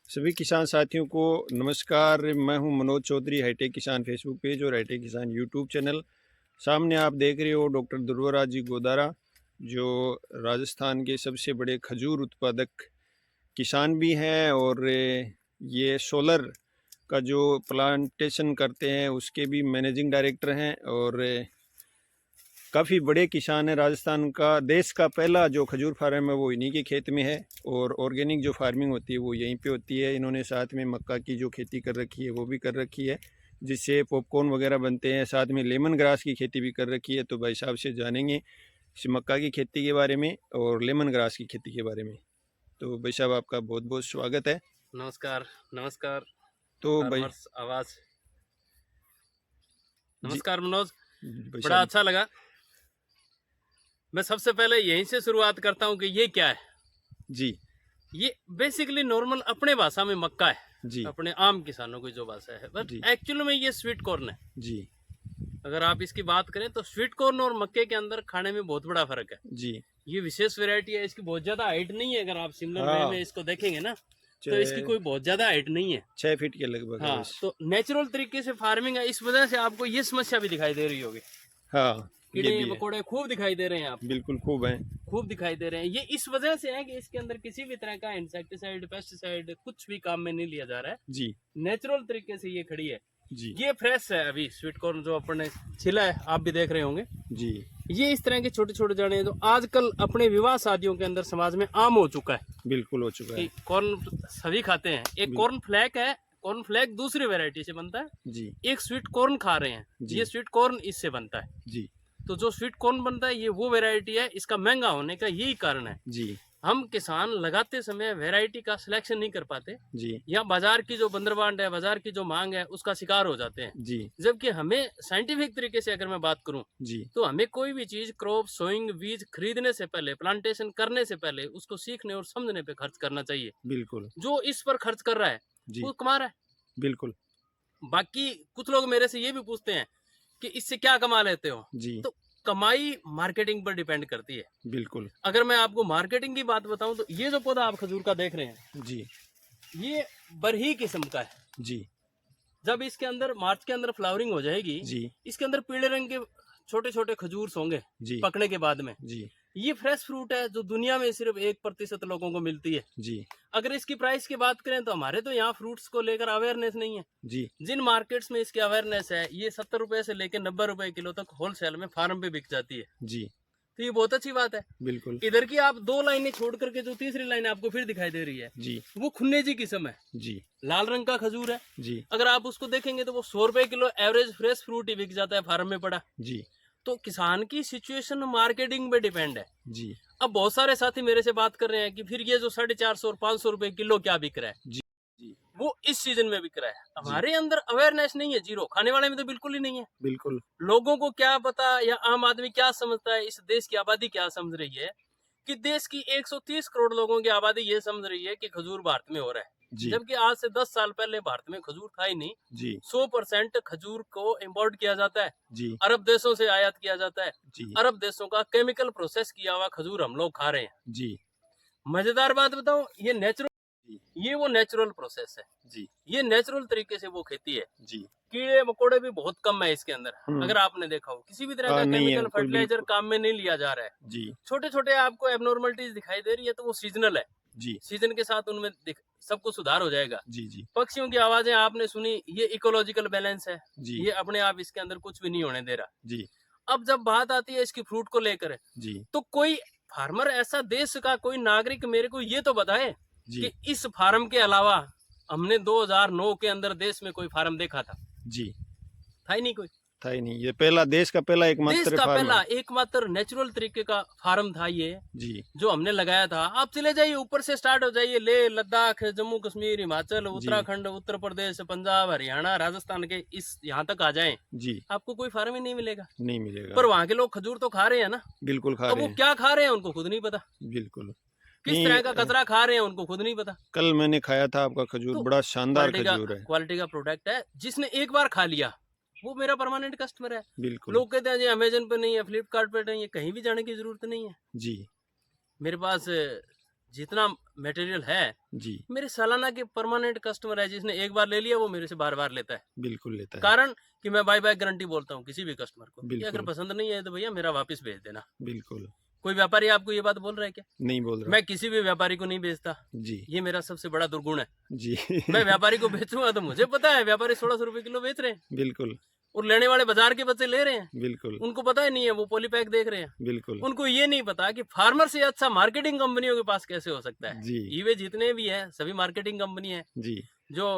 सभी किसान साथियों को नमस्कार। मैं हूं मनोज चौधरी, हाईटेक किसान फेसबुक पेज और हाईटेक किसान यूट्यूब चैनल। सामने आप देख रहे हो डॉक्टर ध्रुवराज जी गोदारा, जो राजस्थान के सबसे बड़े खजूर उत्पादक किसान भी हैं और ये सोलर का जो प्लांटेशन करते हैं उसके भी मैनेजिंग डायरेक्टर हैं और काफ़ी बड़े किसान हैं। राजस्थान का देश का पहला जो खजूर फार्म है वो इन्हीं के खेत में है और ऑर्गेनिक जो फार्मिंग होती है वो यहीं पे होती है। इन्होंने साथ में मक्का की जो खेती कर रखी है वो भी कर रखी है, जिससे पॉपकॉर्न वगैरह बनते हैं। साथ में लेमन ग्रास की खेती भी कर रखी है। तो भाई साहब से जानेंगे इस मक्का की खेती के बारे में और लेमन ग्रास की खेती के बारे में। तो भाई साहब आपका बहुत बहुत स्वागत है। नमस्कार। नमस्कार तो भाई फार्मर्स आवाज। जी नमस्कार मनोज, भाई बड़ा साहब अच्छा लगा। मैं सबसे पहले यहीं से शुरुआत करता हूँ कि ये क्या है। जी ये बेसिकली नॉर्मल अपने भाषा में मक्का है, जी अपने आम किसानों की जो भाषा है, बट जी एक्चुअल में ये स्वीट कॉर्न है। जी अगर आप इसकी बात करें तो स्वीट कॉर्न और मक्के के अंदर खाने में बहुत बड़ा फर्क है। जी। ये विशेष वैरायटी है, इसकी बहुत ज्यादा हाइट नहीं है। अगर आप सिमिलर वे हाँ, में इसको देखेंगे ना तो इसकी 6 कोई बहुत ज्यादा हाइट नहीं है। फीट के लगभग है हाँ, बस। तो नेचुरल तरीके से फार्मिंग है, इस वजह से आपको ये समस्या भी दिखाई दे रही होगी। हाँ, ये कीड़े भी है। मकोड़े खूब दिखाई दे रहे हैं आपको, बिल्कुल खूब है। खूब दिखाई दे रहे हैं। ये इस वजह से है कि इसके अंदर किसी भी तरह का इंसेक्टिसाइड, पेस्टिसाइड कुछ भी काम में नहीं लिया जा रहा है। जी नेचुरल तरीके से ये खड़ी है। जी ये फ्रेश है अभी स्वीट कॉर्न जो अपन ने छिला है, आप भी देख रहे होंगे। जी ये इस तरह के छोटे छोटे दाने हैं जो आजकल अपने विवाह शादियों के अंदर समाज में आम हो चुका है बिल्कुल हो चुका है। कि कॉर्न सभी खाते हैं। एक कॉर्न फ्लैक है, कॉर्न फ्लैक दूसरी वेराइटी से बनता है। जी एक स्वीट कॉर्न खा रहे हैं, जी ये स्वीट कॉर्न इससे बनता है। जी तो जो स्वीट कॉर्न बनता है ये वो वैरायटी है, इसका महंगा होने का यही कारण है। जी हम किसान लगाते समय वैरायटी का सिलेक्शन नहीं कर पाते, जी या बाजार की जो बंदरबांट है, बाजार की जो मांग है उसका शिकार हो जाते हैं। जी जबकि हमें साइंटिफिक तरीके से अगर मैं बात करूं जी तो हमें कोई भी चीज क्रॉप सोइंग बीज खरीदने से पहले, प्लांटेशन करने से पहले उसको सीखने और समझने पे खर्च करना चाहिए। बिल्कुल। जो इस पर खर्च कर रहा है जी वो कमा रहा है। बिल्कुल। बाकी कुछ लोग मेरे से ये भी पूछते हैं कि इससे क्या कमा लेते हो। जी तो कमाई मार्केटिंग पर डिपेंड करती है। बिल्कुल। अगर मैं आपको मार्केटिंग की बात बताऊं तो ये जो पौधा आप खजूर का देख रहे हैं जी ये बरही किस्म का है। जी जब इसके अंदर मार्च के अंदर फ्लावरिंग हो जाएगी, जी इसके अंदर पीले रंग के छोटे छोटे खजूर होंगे जी पकने के बाद में। जी ये फ्रेश फ्रूट है जो दुनिया में सिर्फ 1% लोगों को मिलती है। जी अगर इसकी प्राइस की बात करें तो हमारे तो यहाँ फ्रूट्स को लेकर अवेयरनेस नहीं है। जी जिन मार्केट्स में इसकी अवेयरनेस है ये 70 रुपए से लेकर 90 रुपए किलो तक होलसेल में फार्म पे बिक जाती है। जी तो ये बहुत अच्छी बात है। बिल्कुल। इधर की आप दो लाइनें छोड़ करके जो तीसरी लाइन आपको फिर दिखाई दे रही है जी वो खुन्ने जी किस्म है, जी लाल रंग का खजूर है। जी अगर आप उसको देखेंगे तो वो 100 रुपए किलो एवरेज फ्रेश फ्रूट ही बिक जाता है फार्म में पड़ा। जी तो किसान की सिचुएशन मार्केटिंग पे डिपेंड है। जी अब बहुत सारे साथी मेरे से बात कर रहे हैं कि फिर ये जो 450 और 500 रुपए किलो क्या बिक रहा है, जी जी वो इस सीजन में बिक रहा है। जी हमारे अंदर अवेयरनेस नहीं है, जीरो। खाने वाले में तो बिल्कुल ही नहीं है। बिल्कुल। लोगों को क्या पता या आम आदमी क्या समझता है, इस देश की आबादी क्या समझ रही है कि देश की 130 करोड़ लोगों की आबादी ये समझ रही है कि खजूर भारत में हो रहा है। जी जबकि आज से 10 साल पहले भारत में खजूर था ही नहीं। जी 100% खजूर को इम्पोर्ट किया जाता है, जी अरब देशों से आयात किया जाता है। जी अरब देशों का केमिकल प्रोसेस किया हुआ खजूर हम लोग खा रहे हैं। जी मजेदार बात बताऊं, ये नेचुरल, जी ये वो नेचुरल प्रोसेस है। जी ये नेचुरल तरीके से वो खेती है। जी। कीड़े मकोड़े भी बहुत कम है इसके अंदर। अगर आपने देखा हो किसी भी तरह का नहीं है केमिकल कोई फर्टिलाइजर बिल्कुल। काम में नहीं लिया जा रहा है। जी छोटे छोटे आपको एबनॉर्मलिटीज दिखाई दे रही है तो वो सीजनल है। जी सीजन के साथ उनमें सब कुछ सुधार हो जाएगा। जी जी पक्षियों की आवाजें आपने सुनी, ये इकोलॉजिकल बैलेंस है। जी ये अपने आप इसके अंदर कुछ भी नहीं होने दे रहा। जी अब जब बात आती है इसकी फ्रूट को लेकर, जी तो कोई फार्मर ऐसा देश का कोई नागरिक मेरे को ये तो बताए जी कि इस फार्म के अलावा हमने 2009 के अंदर देश में कोई फार्म देखा था? जी। था ही नहीं कोई। था ही नहीं, ये पहला देश का पहला देश एकमात्र का फार्म पहला है। एकमात्र नेचुरल तरीके का फार्म था ये, जी जो हमने लगाया था। आप चले जाइए ऊपर से स्टार्ट हो जाइए, ले लद्दाख, जम्मू कश्मीर, हिमाचल, उत्तराखंड, उत्तर प्रदेश, पंजाब, हरियाणा, राजस्थान के इस यहाँ तक आ जाएं, जी आपको कोई फार्म ही नहीं मिलेगा। नहीं मिलेगा। पर वहाँ के लोग खजूर तो खा रहे हैं ना। बिल्कुल खा अब रहे वो हैं। क्या खा रहे हैं उनको खुद नहीं पता, बिल्कुल। किस नहीं तरह का कचरा खा रहे हैं उनको खुद नहीं पता। कल मैंने खाया था आपका खजूर, तो बड़ा शानदार खजूर है। क्वालिटी का प्रोडक्ट है। जिसने एक बार खा लिया वो मेरा परमानेंट कस्टमर है। बिल्कुल। लोग कहते हैं जी अमेजन पे नहीं है, फ्लिपकार्ट पे नहीं है, कहीं भी जाने की जरूरत नहीं है। जी मेरे पास जितना मटेरियल है, जी मेरे सालाना के परमानेंट कस्टमर है, जिसने एक बार ले लिया वो मेरे से बार बार लेता है। बिल्कुल लेता है। कारण कि मैं बाय बाय गारंटी बोलता हूँ किसी भी कस्टमर को कि अगर बिल्कुल पसंद नहीं है तो भैया मेरा वापस भेज देना। बिल्कुल कोई व्यापारी आपको ये बात बोल रहा है क्या? नहीं बोल रहा। मैं किसी भी व्यापारी को नहीं बेचता, जी ये मेरा सबसे बड़ा दुर्गुण है। जी मैं व्यापारी को बेचूंगा तो मुझे पता है व्यापारी 1600 रुपए किलो बेच रहे हैं बिल्कुल और लेने वाले बाजार के बच्चे ले रहे हैं। बिल्कुल उनको पता ही नहीं है, वो पॉलीपैक देख रहे हैं। बिल्कुल उनको ये नहीं पता कि फार्मर से अच्छा मार्केटिंग कंपनियों के पास कैसे हो सकता है। जी ईवे जितने भी हैं सभी मार्केटिंग कंपनी है, जी जो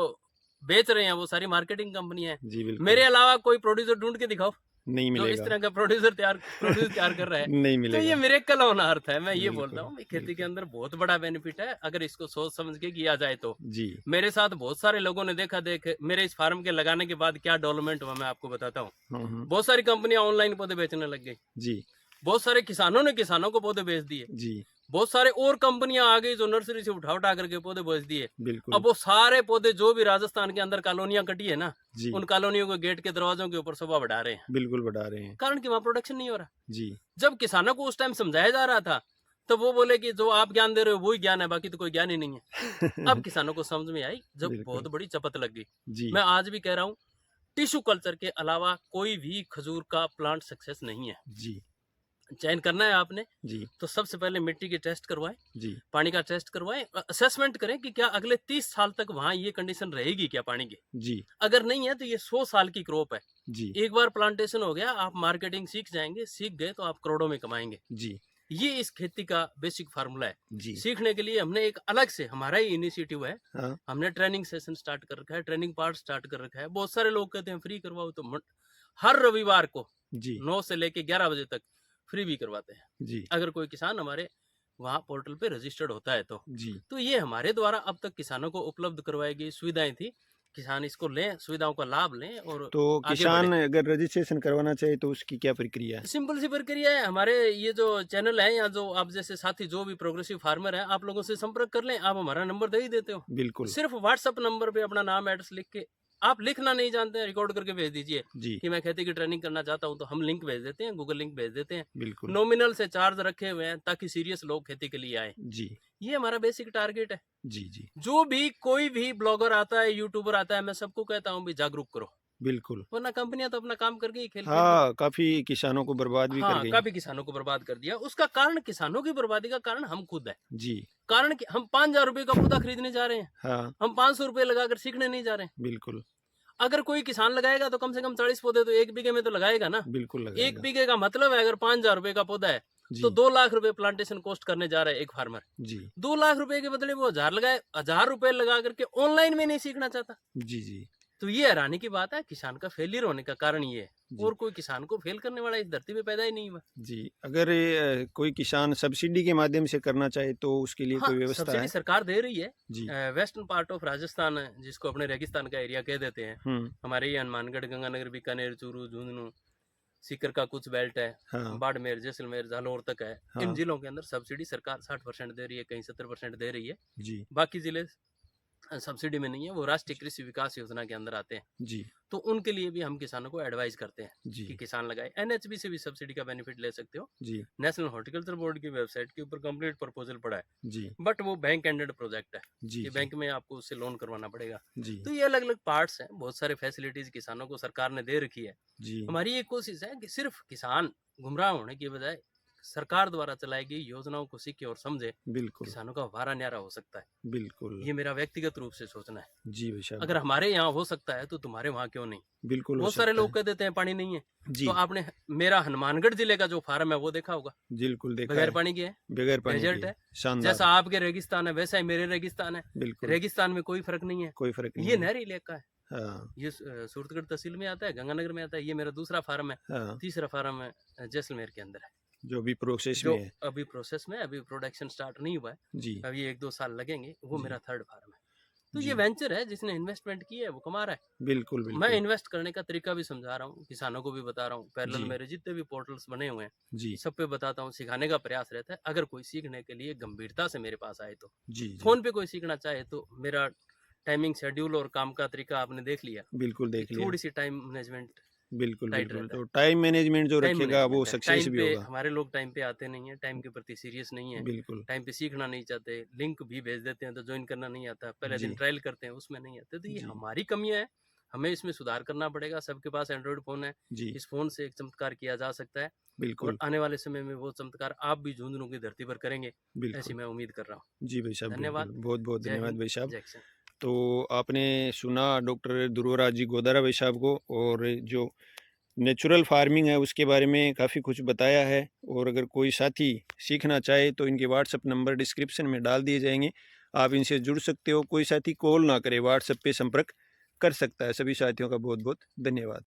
बेच रहे हैं वो सारी मार्केटिंग कंपनी है। जी बिल्कुल मेरे अलावा कोई प्रोड्यूसर ढूंढ के दिखाओ नहीं जो इस मिलेगा। तरह का प्रोड्यूस तैयार कर रहा है। नहीं तो ये मिलेगा। मिरेकल होना अर्थ है। मैं ये बिल्कुल, बोलता हूँ खेती के बिल्कुल। अंदर बहुत बड़ा बेनिफिट है अगर इसको सोच समझ के किया जाए तो। जी मेरे साथ बहुत सारे लोगों ने देखा मेरे इस फार्म के लगाने के बाद क्या डेवलपमेंट हुआ मैं आपको बताता हूँ। बहुत सारी कंपनियां ऑनलाइन पौधे बेचने लग गई, जी बहुत सारे किसानों ने किसानों को पौधे बेच दिए, जी बहुत सारे और कंपनियां आ गई जो नर्सरी से उठा करके पौधे बेच दिए। बिल्कुल अब वो सारे पौधे जो भी राजस्थान के अंदर कॉलोनियां कटी है ना, जी उन कॉलोनियों को गेट के दरवाजों के ऊपर शोभा बढ़ा रहे हैं, बिल्कुल बढ़ा रहे हैं। कारण कि वहां प्रोडक्शन नहीं हो रहा। जी जब किसानों को उस टाइम समझाया जा रहा था तो वो बोले कि जो आप ज्ञान दे रहे हो वही ज्ञान है, बाकी तो कोई ज्ञान ही नहीं है। अब किसानों को समझ में आई जब बिल्कुल बहुत बड़ी चपत लग गई। जी मैं आज भी कह रहा हूँ टिश्यू कल्चर के अलावा कोई भी खजूर का प्लांट सक्सेस नहीं है। जी चयन करना है आपने जी तो सबसे पहले मिट्टी के टेस्ट करवाएं, जी पानी का टेस्ट करवाएं, असेसमेंट करें कि क्या अगले 30 साल तक वहां ये कंडीशन रहेगी क्या पानी की। जी अगर नहीं है तो ये 100 साल की क्रॉप है। जी एक बार प्लांटेशन हो गया आप मार्केटिंग सीख जाएंगे, सीख गए तो आप करोड़ों में कमाएंगे। जी ये इस खेती का बेसिक फार्मूला है। जी सीखने के लिए हमने एक अलग से हमारा ही इनिशिएटिव है, हाँ हमने ट्रेनिंग सेशन स्टार्ट कर रखा है, ट्रेनिंग पार्ट स्टार्ट कर रखा है। बहुत सारे लोग कहते हैं फ्री करवाओ, तो हर रविवार को जी 9 से लेके 11 बजे तक फ्री भी करवाते हैं जी अगर कोई किसान हमारे वहाँ पोर्टल पे रजिस्टर्ड होता है तो। जी तो ये हमारे द्वारा अब तक किसानों को उपलब्ध करवाई गई सुविधाएं थी, किसान इसको लें, सुविधाओं का लाभ लें और तो आगे किसान बढ़े। अगर रजिस्ट्रेशन करवाना चाहे तो उसकी क्या प्रक्रिया है? सिंपल सी प्रक्रिया है, हमारे ये जो चैनल है या जो आप जैसे साथी जो भी प्रोग्रेसिव फार्मर है आप लोगों से संपर्क कर लें। आप हमारा नंबर दे ही देते हो, बिल्कुल सिर्फ व्हाट्सएप नंबर पे अपना नाम एड्रेस लिख के, आप लिखना नहीं जानते हैं रिकॉर्ड करके भेज दीजिए जी कि मैं खेती की ट्रेनिंग करना चाहता हूँ, तो हम लिंक भेज देते हैं, गूगल लिंक भेज देते हैं। बिल्कुल नॉमिनल से चार्ज रखे हुए हैं ताकि सीरियस लोग खेती के लिए आए। जी ये हमारा बेसिक टारगेट है। जी जी जो भी कोई भी ब्लॉगर आता है, यूट्यूबर आता है, मैं सबको कहता हूँ भी जागरूक करो, बिल्कुल वरना कंपनियां तो अपना काम कर गई खेल खेल हाँ काफी किसानों को बर्बाद भी कर हाँ, गई। काफी किसानों को बर्बाद कर दिया। उसका कारण, किसानों की बर्बादी का कारण हम खुद है। जी कारण कि हम 5,000 रुपए का पौधा खरीदने जा रहे हैं, हाँ हम 500 रुपए लगाकर सीखने नहीं जा रहे हैं। बिल्कुल अगर कोई किसान लगाएगा तो कम से कम 40 पौधे तो 1 बीघे में तो लगाएगा ना। बिल्कुल 1 लगेगा। बीघे का मतलब है अगर 5,000 रुपए का पौधा है जी तो 2 लाख रुपए प्लांटेशन कॉस्ट करने जा रहा है एक फार्मर। जी 2 लाख रुपए के बदले वो 1000 लगाए, 1000 रुपए लगा करके ऑनलाइन में नहीं सीखना चाहता। जी जी तो ये हैरानी की बात है, किसान का फेलियर होने का कारण ये है, जी और कोई किसान को फेल करने वाला इस धरती पे पैदा ही नहीं हुआ। जी अगर कोई किसान सब्सिडी के माध्यम से करना चाहे तो उसके लिए हाँ, कोई व्यवस्था सब्सिडी है? सरकार दे रही है। जी वेस्टर्न पार्ट ऑफ राजस्थान है, जिसको अपने रेगिस्तान का एरिया कह देते हैं, हमारे ये हनुमानगढ़, गंगानगर, बीकानेर, चूरू, झुंझुनू, सीकर का कुछ बेल्ट है, हाँ बाड़मेर, जैसलमेर, जालौर तक है। हाँ इन जिलों के अंदर सब्सिडी सरकार 60% दे रही है, कहीं 70% दे रही है। जी बाकी जिले सब्सिडी में नहीं है, वो राष्ट्रीय कृषि विकास योजना के अंदर आते हैं। जी तो उनके लिए भी हम किसानों को एडवाइस करते हैं जी कि किसान लगाए। एनएचबी से भी सब्सिडी का बेनिफिट ले सकते हो। जी नेशनल हॉर्टिकल्चर बोर्ड की वेबसाइट के ऊपर कंप्लीट प्रपोजल पड़ा है, जी बट वो बैंक एंडेड प्रोजेक्ट है, जी ये बैंक में आपको उससे लोन करवाना पड़ेगा। जी तो ये अलग अलग पार्ट्स हैं, बहुत सारे फैसिलिटीज किसानों को सरकार ने दे रखी है। जी हमारी ये कोशिश है कि सिर्फ किसान गुमराह होने की बजाय सरकार द्वारा चलाई गई योजनाओं को सीखे और समझे, बिल्कुल किसानों का वारा न्यारा हो सकता है। बिल्कुल ये मेरा व्यक्तिगत रूप से सोचना है। जी बेशक अगर हमारे यहाँ हो सकता है तो तुम्हारे वहाँ क्यों नहीं। बिल्कुल हो बहुत सारे सकता लोग कह देते हैं पानी नहीं है, जी तो आपने मेरा हनुमानगढ़ जिले का जो फार्म है वो देखा होगा, बिल्कुल देखा बगैर है पानी के है, बगैर पानी डेजर्ट के है। शानदार जैसा आपके रेगिस्तान है वैसा ही मेरे रेगिस्तान है। बिल्कुल रेगिस्तान में कोई फर्क नहीं है। कोई फर्क नहीं ये है। नहरी इलाका है, हाँ ये सूरतगढ़ तहसील में आता है, गंगानगर में आता है। ये मेरा दूसरा फार्म है, हाँ तीसरा फार्म है जैसलमेर के अंदर है, जो भी प्रोसेस जो में है अभी प्रोसेस में, अभी प्रोडक्शन स्टार्ट नहीं हुआ है, जी अभी 1-2 साल लगेंगे। वो जी मेरा थर्ड फार्म है। तो जी ये वेंचर है, जिसने इन्वेस्टमेंट की है वो कमा रहा है। बिल्कुल मैं बिल्कुल इन्वेस्ट करने का तरीका भी समझा रहा हूँ, किसानों को भी बता रहा हूँ। पैरेलल जी मेरे जितने भी पोर्टल्स बने हुए हैं जी सब पे बताता हूँ, सिखाने का प्रयास रहता है। अगर कोई सीखने के लिए गंभीरता से मेरे पास आए तो, जी जी फोन पे कोई सीखना चाहे तो, मेरा टाइमिंग शेड्यूल और काम का तरीका आपने देख लिया, बिल्कुल देख लिया थोड़ी सी टाइम मैनेजमेंट बिल्कुल टाइट बिल्कुल। रहता तो है। टाइम मैनेजमेंट जो टाइम रखेगा वो मैनेजमेंट है, सक्सेस टाइम भी पे होगा। हमारे लोग टाइम पे आते नहीं है, टाइम के प्रति सीरियस नहीं है, बिल्कुल। टाइम पे सीखना नहीं चाहते, लिंक भी भेज देते हैं तो ज्वाइन करना नहीं आता, पहले दिन जी, ट्रायल करते हैं उसमें नहीं आते, तो ये जी, हमारी कमियां है, हमें इसमें सुधार करना पड़ेगा। सबके पास एंड्रॉइड फ़ोन है, जी, इस फ़ोन से एक चमत्कार किया जा सकता है और बिल्कुल, आने वाले समय में वो चमत्कार आप भी झुंझुनू की धरती पर करेंगे, ऐसी बिल्कुल। मैं उम्मीद कर रहा हूँ। जी भाई साहब, धन्यवाद। बिल्कुल। बहुत-बहुत जय धन्यवाद हिंद, भाई साहब। जय किसान। तो आपने सुना डॉक्टर ध्रुवराज जी गोदारा भाई साहब को, और जो नेचुरल फार्मिंग है उसके बारे में काफ़ी कुछ बताया है। और अगर कोई साथी सीखना चाहे तो इनके व्हाट्सएप नंबर डिस्क्रिप्शन में डाल दिए जाएंगे, आप इनसे जुड़ सकते हो। कोई साथी कॉल ना करे, व्हाट्सएप पे संपर्क कर सकता है। सभी साथियों का बहुत बहुत धन्यवाद।